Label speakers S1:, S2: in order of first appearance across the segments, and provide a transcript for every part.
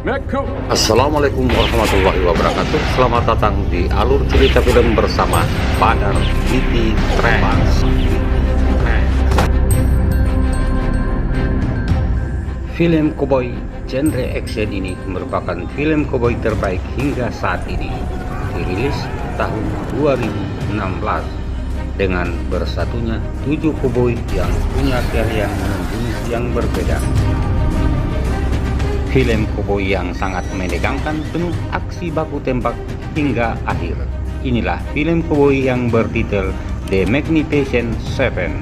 S1: Assalamualaikum warahmatullahi wabarakatuh. Selamat datang di alur cerita film bersama Badar City Trends. Film koboi genre action ini merupakan film koboi terbaik hingga saat ini. Dirilis tahun 2016 dengan bersatunya 7 koboi yang punya keahlian membunuh yang berbeda. Film koboi yang sangat menegangkan, penuh aksi baku tembak hingga akhir. Inilah film koboi yang bertitel The Magnificent Seven.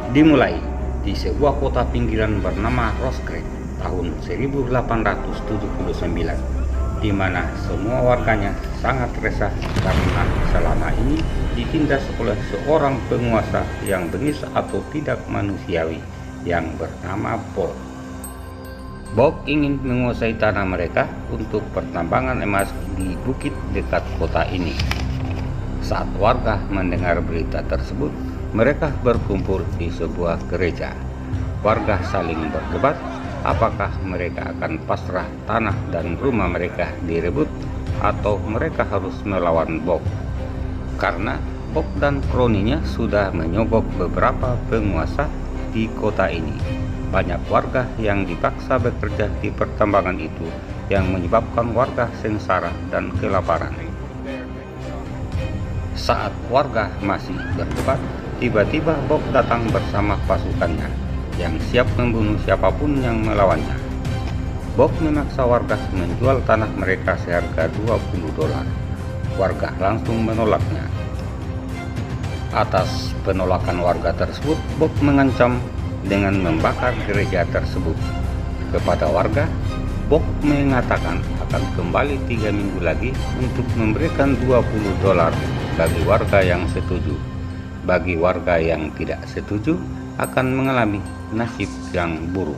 S1: Dimulai di sebuah kota pinggiran bernama Rose Creek tahun 1879, di mana semua warganya sangat resah karena selama ini ditindas oleh seorang penguasa yang bengis atau tidak manusiawi yang bernama Bob. Bob ingin menguasai tanah mereka untuk pertambangan emas di bukit dekat kota ini. Saat warga mendengar berita tersebut, mereka berkumpul di sebuah gereja. Warga saling berdebat apakah mereka akan pasrah tanah dan rumah mereka direbut atau mereka harus melawan Bob. Karena Bob dan kroninya sudah menyogok beberapa penguasa di kota ini. Banyak warga yang dipaksa bekerja di pertambangan itu yang menyebabkan warga sengsara dan kelaparan. Saat warga masih berdebat, tiba-tiba Bob datang bersama pasukannya yang siap membunuh siapapun yang melawannya. Bob memaksa warga menjual tanah mereka seharga $20. Warga langsung menolaknya. Atas penolakan warga tersebut, Bob mengancam dengan membakar gereja tersebut. Kepada warga, Bob mengatakan akan kembali 3 minggu lagi untuk memberikan $20 bagi warga yang setuju. Bagi warga yang tidak setuju akan mengalami nasib yang buruk.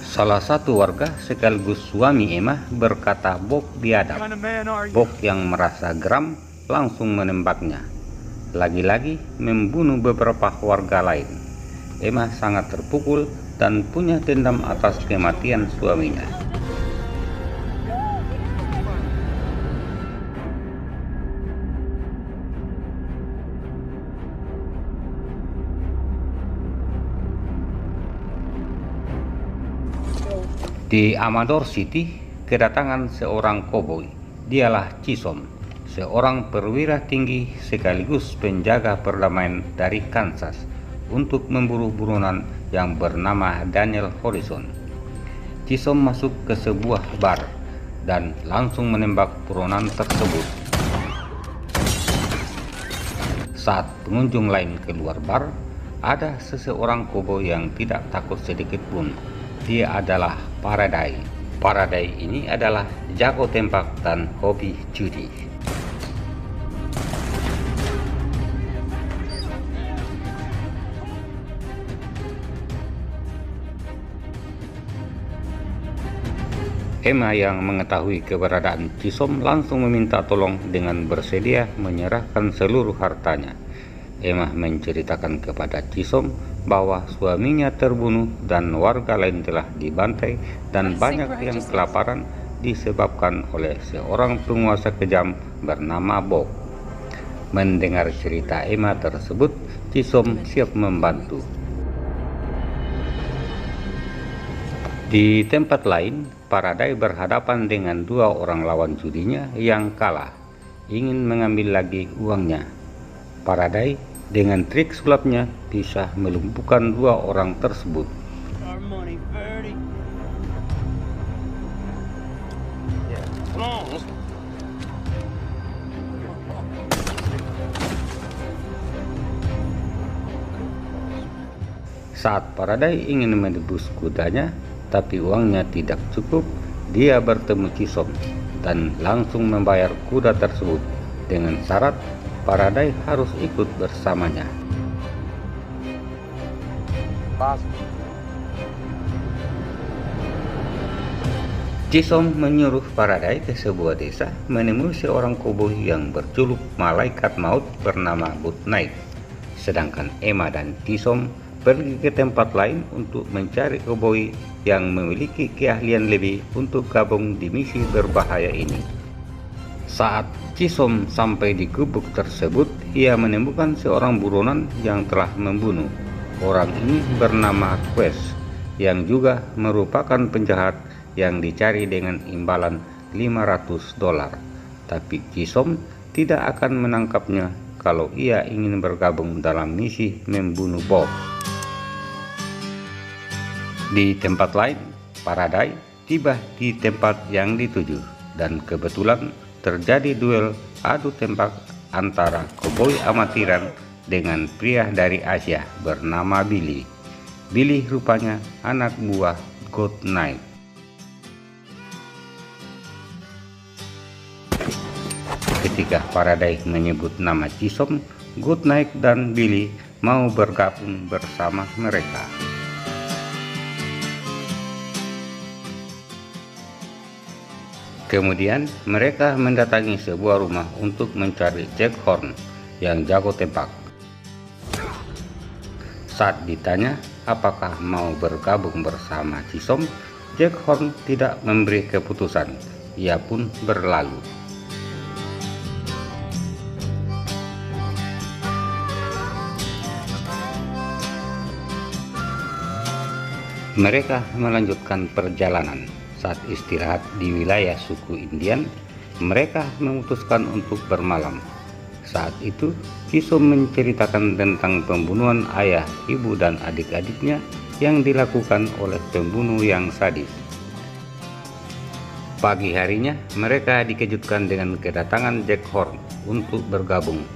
S1: Salah satu warga sekaligus suami Emma berkata Bob biadab. Bob yang merasa geram langsung menembaknya. Lagi-lagi membunuh beberapa warga lain. Emma sangat terpukul dan punya dendam atas kematian suaminya. Di Amador City, kedatangan seorang koboi. Dialah Chisom, seorang perwira tinggi sekaligus penjaga perdamaian dari Kansas, untuk memburu buronan yang bernama Daniel Horizon. Chisom masuk ke sebuah bar dan langsung menembak buronan tersebut. Saat pengunjung lain keluar bar, ada seseorang koboi yang tidak takut sedikit pun. Dia adalah Faraday. Faraday ini adalah jago tembak dan hobi judi. Emma yang mengetahui keberadaan Chisom langsung meminta tolong dengan bersedia menyerahkan seluruh hartanya. Emma menceritakan kepada Chisom bahwa suaminya terbunuh dan warga lain telah dibantai dan banyak yang kelaparan disebabkan oleh seorang penguasa kejam bernama Bob. Mendengar cerita Emma tersebut, Chisom siap membantu. Di tempat lain, Faraday berhadapan dengan 2 orang lawan judinya yang kalah, ingin mengambil lagi uangnya. Faraday dengan trik sulapnya bisa melumpuhkan 2 orang tersebut. Saat Faraday ingin menebus kudanya, tapi uangnya tidak cukup, dia bertemu Chisom dan langsung membayar kuda tersebut dengan syarat Faraday harus ikut bersamanya. Chisom menyuruh Faraday ke sebuah desa menemui seorang koboi yang berjuluk Malaikat Maut bernama Good Night. Sedangkan Emma dan Chisom pergi ke tempat lain untuk mencari koboi yang memiliki keahlian lebih untuk gabung di misi berbahaya ini. Saat Chisom sampai di gubuk tersebut, ia menemukan seorang buronan yang telah membunuh. Orang ini bernama Quest, yang juga merupakan penjahat yang dicari dengan imbalan $500. Tapi Chisom tidak akan menangkapnya kalau ia ingin bergabung dalam misi membunuh Bob. Di tempat lain, Faraday tiba di tempat yang dituju dan kebetulan terjadi duel adu tembak antara koboi amatiran dengan pria dari Asia bernama Billy. Billy rupanya anak buah Good Night. Ketika Faraday menyebut nama Chisom, Good Night dan Billy mau bergabung bersama mereka. Kemudian mereka mendatangi sebuah rumah untuk mencari Jack Horn yang jago tembak. Saat ditanya apakah mau bergabung bersama Chisom, Jack Horn tidak memberi keputusan. Ia pun berlalu. Mereka melanjutkan perjalanan. Saat istirahat di wilayah suku Indian, mereka memutuskan untuk bermalam. Saat itu, Chisom menceritakan tentang pembunuhan ayah, ibu, dan adik-adiknya yang dilakukan oleh pembunuh yang sadis. Pagi harinya, mereka dikejutkan dengan kedatangan Jack Horn untuk bergabung.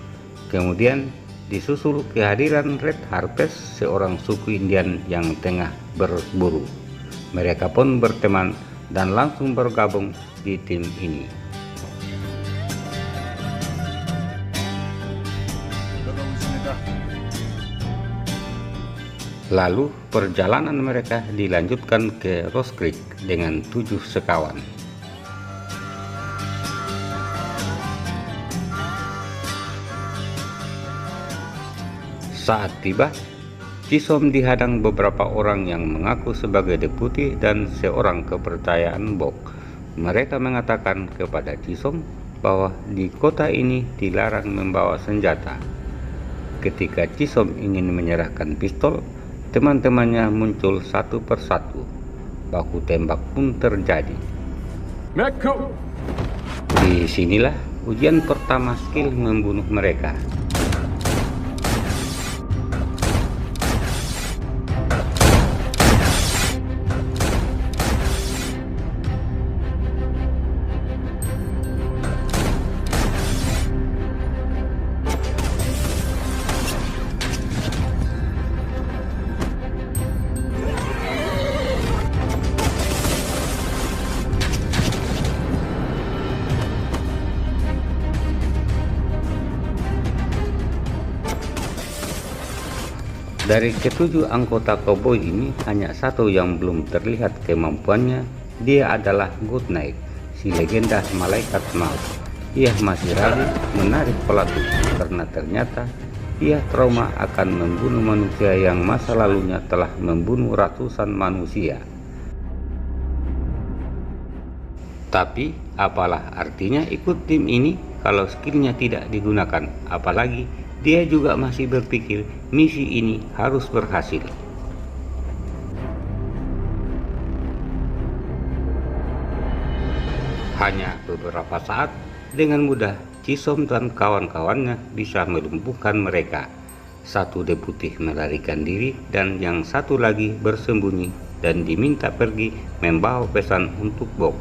S1: Kemudian disusul kehadiran Red Harpest, seorang suku Indian yang tengah berburu. Mereka pun berteman dan langsung bergabung di tim ini. Lalu perjalanan mereka dilanjutkan ke Rose Creek dengan 7 sekawan. Saat tiba, Chisom dihadang beberapa orang yang mengaku sebagai deputi dan seorang kepercayaan Bob. Mereka mengatakan kepada Chisom bahwa di kota ini dilarang membawa senjata. Ketika Chisom ingin menyerahkan pistol, teman-temannya muncul satu persatu. Baku tembak pun terjadi. Di sinilah ujian pertama skill membunuh mereka. Dari ketujuh anggota koboi ini, hanya satu yang belum terlihat kemampuannya. Dia adalah Good Night, si legenda Malaikat Maut. Ia masih ragu menarik pelaku karena ternyata ia trauma akan membunuh manusia yang masa lalunya telah membunuh ratusan manusia. Tapi apalah artinya ikut tim ini kalau skillnya tidak digunakan, apalagi dia juga masih berpikir misi ini harus berhasil. Hanya beberapa saat, dengan mudah Chisom dan kawan-kawannya bisa melumpuhkan mereka. Satu deputi melarikan diri dan yang satu lagi bersembunyi dan diminta pergi membawa pesan untuk Bob,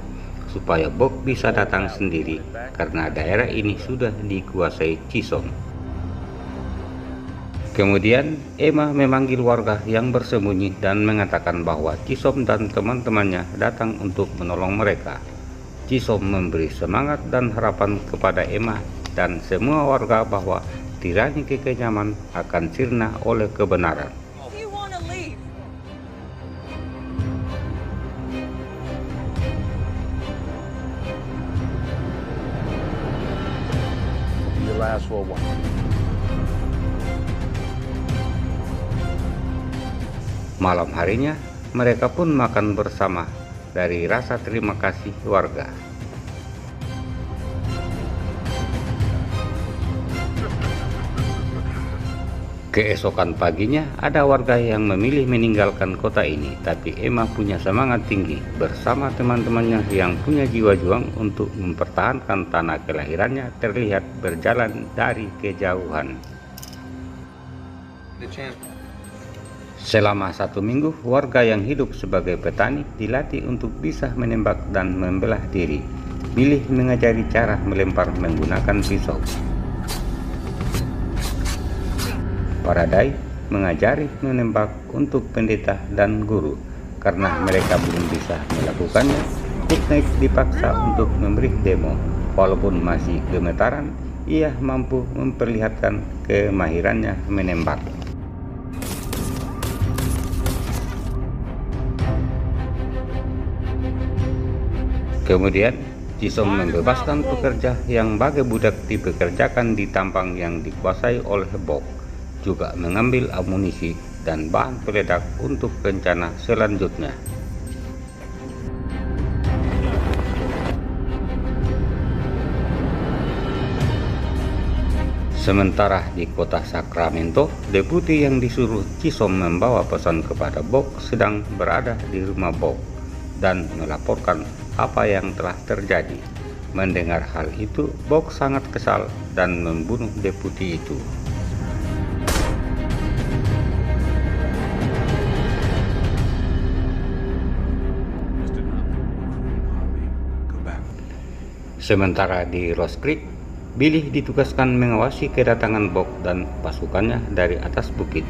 S1: supaya Bob bisa datang sendiri karena daerah ini sudah dikuasai Chisom. Kemudian Emma memanggil warga yang bersembunyi dan mengatakan bahwa Chisom dan teman-temannya datang untuk menolong mereka. Chisom memberi semangat dan harapan kepada Emma dan semua warga bahwa tirani kekejaman akan sirna oleh kebenaran.
S2: last for a while.
S1: Malam harinya, mereka pun makan bersama dari rasa terima kasih warga. Keesokan paginya, ada warga yang memilih meninggalkan kota ini, tapi Emma punya semangat tinggi bersama teman-temannya yang punya jiwa juang untuk mempertahankan tanah kelahirannya terlihat berjalan dari kejauhan. Selama 1 minggu, warga yang hidup sebagai petani dilatih untuk bisa menembak dan membelah diri. Billy mengajari cara melempar menggunakan pisau. Faraday mengajari menembak untuk pendeta dan guru. Karena mereka belum bisa melakukannya, Goodnight dipaksa untuk memberi demo. Walaupun masih gemetaran, ia mampu memperlihatkan kemahirannya menembak. Kemudian, Chisom membebaskan pekerja yang bagai budak dipekerjakan di tambang yang dikuasai oleh Bob. Juga mengambil amunisi dan bahan peledak untuk rencana selanjutnya. Sementara di kota Sacramento, deputi yang disuruh Chisom membawa pesan kepada Bob sedang berada di rumah Bob dan melaporkan apa yang telah terjadi. Mendengar hal itu, Bob sangat kesal dan membunuh deputi itu. Sementara di Ross Creek, Billy ditugaskan mengawasi kedatangan Bob dan pasukannya dari atas bukit.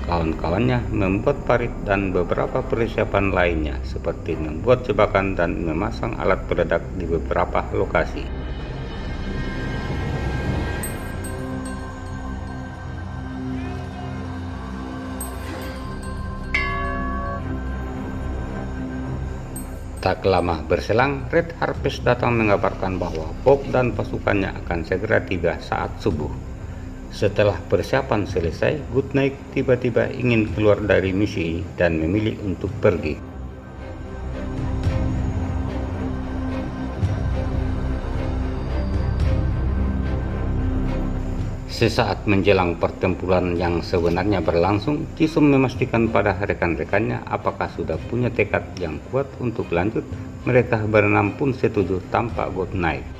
S1: Kawan-kawannya membuat parit dan beberapa persiapan lainnya, seperti membuat jebakan dan memasang alat peledak di beberapa lokasi. Tak lama berselang, Red Harvest datang mengabarkan bahwa Bob dan pasukannya akan segera tiba saat subuh. Setelah persiapan selesai, Goodnight tiba-tiba ingin keluar dari misi dan memilih untuk pergi. Sesaat menjelang pertempuran yang sebenarnya berlangsung, Chisom memastikan pada rekan-rekannya apakah sudah punya tekad yang kuat untuk lanjut. Mereka berenam pun setuju tanpa Goodnight.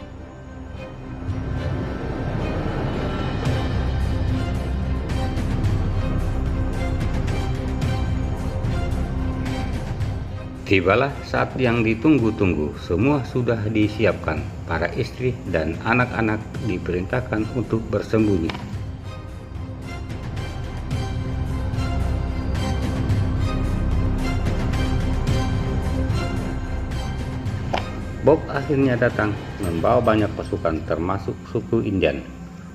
S1: Tibalah saat yang ditunggu-tunggu. Semua sudah disiapkan. Para istri dan anak-anak diperintahkan untuk bersembunyi. Bob akhirnya datang membawa banyak pasukan termasuk suku Indian.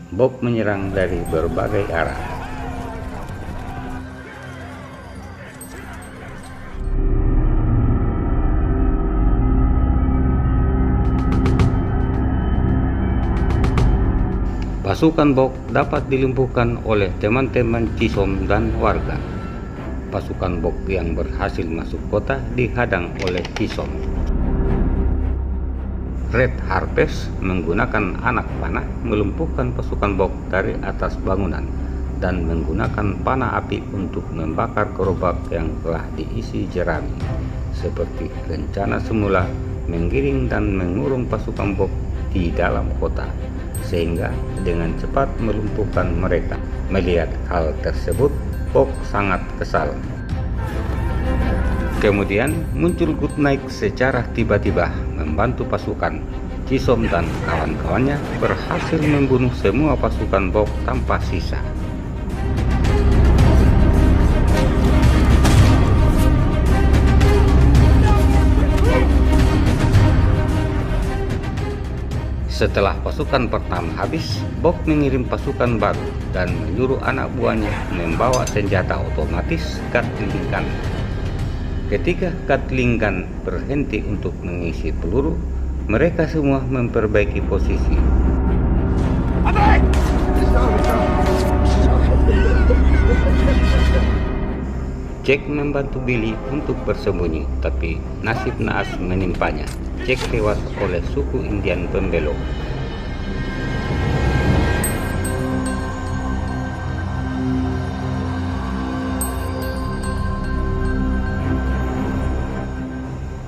S1: Bob menyerang dari berbagai arah. Pasukan Bob dapat dilumpuhkan oleh teman-teman Chisom dan warga. Pasukan Bob yang berhasil masuk kota dihadang oleh Chisom. Red Harvest menggunakan anak panah melumpuhkan pasukan Bob dari atas bangunan dan menggunakan panah api untuk membakar gerobak yang telah diisi jerami. Seperti rencana semula, menggiring dan mengurung pasukan Bob di dalam kota, sehingga dengan cepat melumpuhkan mereka. Melihat hal tersebut, Bob sangat kesal. Kemudian muncul Goodnight secara tiba-tiba membantu pasukan. Chisom dan kawan-kawannya berhasil membunuh semua pasukan Bob tanpa sisa. Setelah pasukan pertama habis, Bob mengirim pasukan baru dan menyuruh anak buahnya membawa senjata otomatis Gatling gun. Ketika Gatling gun berhenti untuk mengisi peluru, mereka semua memperbaiki posisi. Jack membantu Billy untuk bersembunyi, tapi nasib naas menimpanya. Jack tewas oleh suku Indian pembelok.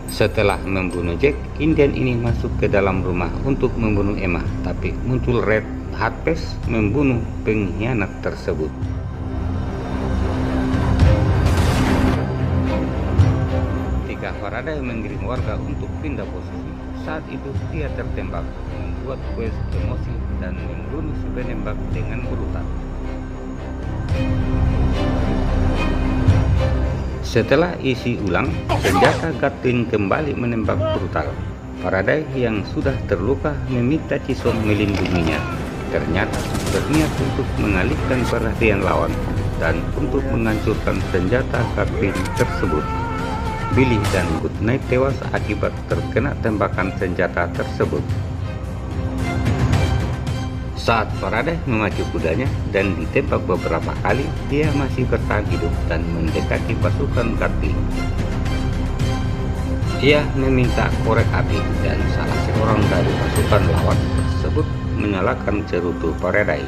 S1: Setelah membunuh Jack, Indian ini masuk ke dalam rumah untuk membunuh Emma, tapi muncul Red Harpest membunuh pengkhianat tersebut. Faraday mengirim warga untuk pindah posisi. Saat itu dia tertembak, membuat Quest emosi dan membunuh si penembak dengan brutal. Setelah isi ulang, senjata Gatling kembali menembak brutal. Faraday yang sudah terluka meminta Chisom melindunginya. Ternyata berniat untuk mengalihkan perhatian lawan dan untuk menghancurkan senjata Gatling tersebut. Billy dan Goodnight tewas akibat terkena tembakan senjata tersebut. Saat Faraday memacu kudanya dan ditembak beberapa kali, dia masih bertahan hidup dan mendekati pasukan Gatling. Ia meminta korek api dan salah seorang dari pasukan lawan tersebut menyalakan cerutu Faraday,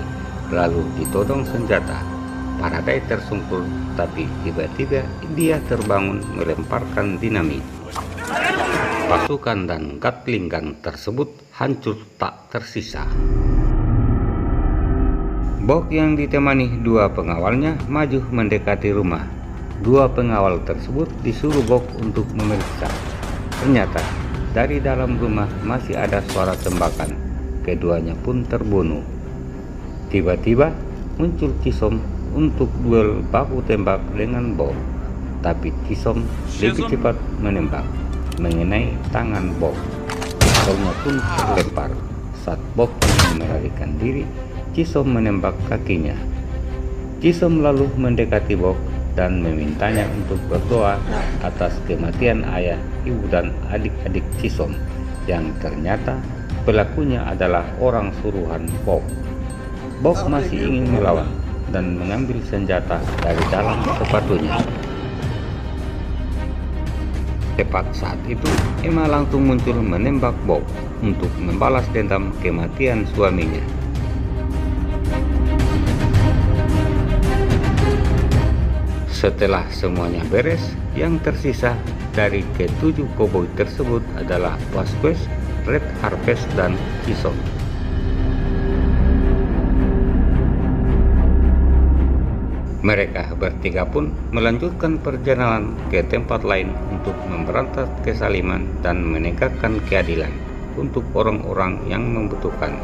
S1: lalu ditodong senjata. Faraday tersungkur, tapi tiba-tiba dia terbangun melemparkan dinamit. Pasukan dan Gatling gun tersebut hancur tak tersisa. Bob yang ditemani dua pengawalnya maju mendekati rumah. Dua pengawal tersebut disuruh Bob untuk memeriksa. Ternyata dari dalam rumah masih ada suara tembakan. Keduanya pun terbunuh. Tiba-tiba muncul Chisom untuk duel baku tembak dengan Bob, tapi Chisom lebih cepat menembak mengenai tangan Bob. Pistolnya pun terlempar. Saat Bob melarikan diri, Chisom menembak kakinya. Chisom lalu mendekati Bob dan memintanya untuk berdoa atas kematian ayah, ibu dan adik-adik Chisom, yang ternyata pelakunya adalah orang suruhan Bob. Bob masih ingin melawan dan mengambil senjata dari dalam sepatunya. Tepat saat itu, Emma langsung muncul menembak Bob untuk membalas dendam kematian suaminya. Setelah semuanya beres, yang tersisa dari ketujuh koboi tersebut adalah Vasquez, Red Harpest, dan Chisom. Mereka bertiga pun melanjutkan perjalanan ke tempat lain untuk memberantas kezaliman dan menegakkan keadilan untuk orang-orang yang membutuhkan.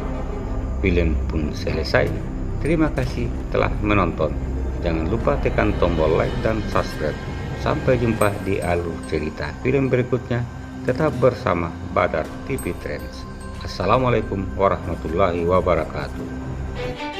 S1: Film pun selesai. Terima kasih telah menonton. Jangan lupa tekan tombol like dan subscribe. Sampai jumpa di alur cerita film berikutnya. Tetap bersama Badar TV Trends. Assalamualaikum warahmatullahi wabarakatuh.